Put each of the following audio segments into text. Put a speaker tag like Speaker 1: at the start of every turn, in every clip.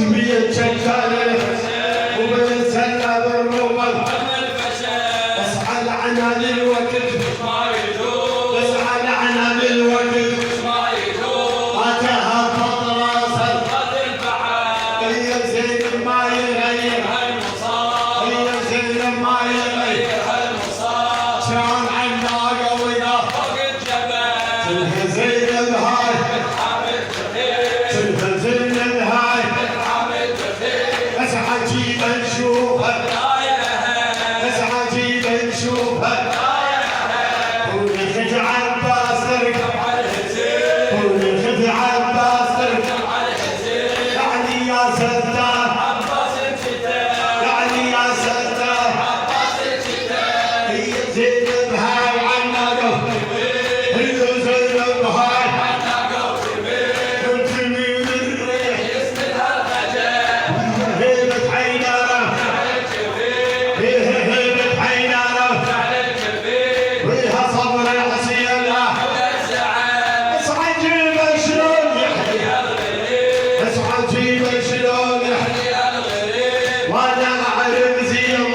Speaker 1: بيتشكل وبيتسلى بالروض اسعى لعنها للوقت اسعى لعنها للوقت اتاها فطرة هي زين ما يغير هي زين ما يغير شان عنا قوية تلها زين الهاي تلها زين الهاي اسعى جيب نشوفها اسعى جيب نشوفها ونخد عباس تركب ونخد عباس تركب يعني يا ستار يعني يا ستار هي زينب هاي عنا قوي هي زينب هاي قلت من الريح هيبة حيدرة هيبة حيدرة ويها صبر الحسينة اسعى جيبه شلون يحيى اسعى جيبه شلون يحيى وانا اعرف زين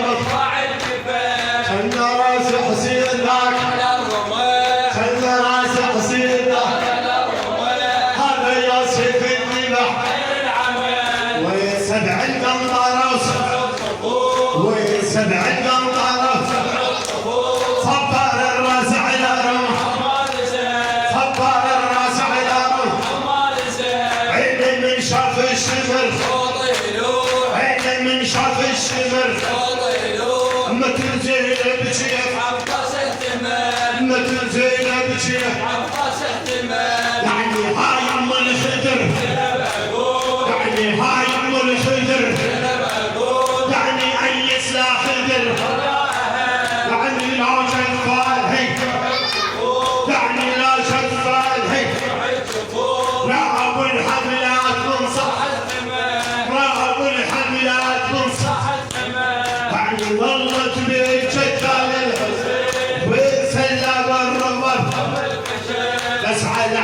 Speaker 1: خلنا راس حسين ذاك خلنا راس حسين ذاك هذا يا سيف الذبح وسبع القنطرة وسبع القنطرة صبر الراس على رمح صبر الراس على رمح عين من شاف الشمر عين من شاف الشمر مثل زينب بشيخ مثل زينب بشيخ يعني هاي ام الخدر يعني هاي ام الخدر يعني اي سلاح خدر يعني لا شفال هيك يعني لا شفال هيك رعب الحملات منصح رعب الحملات منصح يعني ظلت بيتشتى للحزن ويتسلى بالرمل اسعى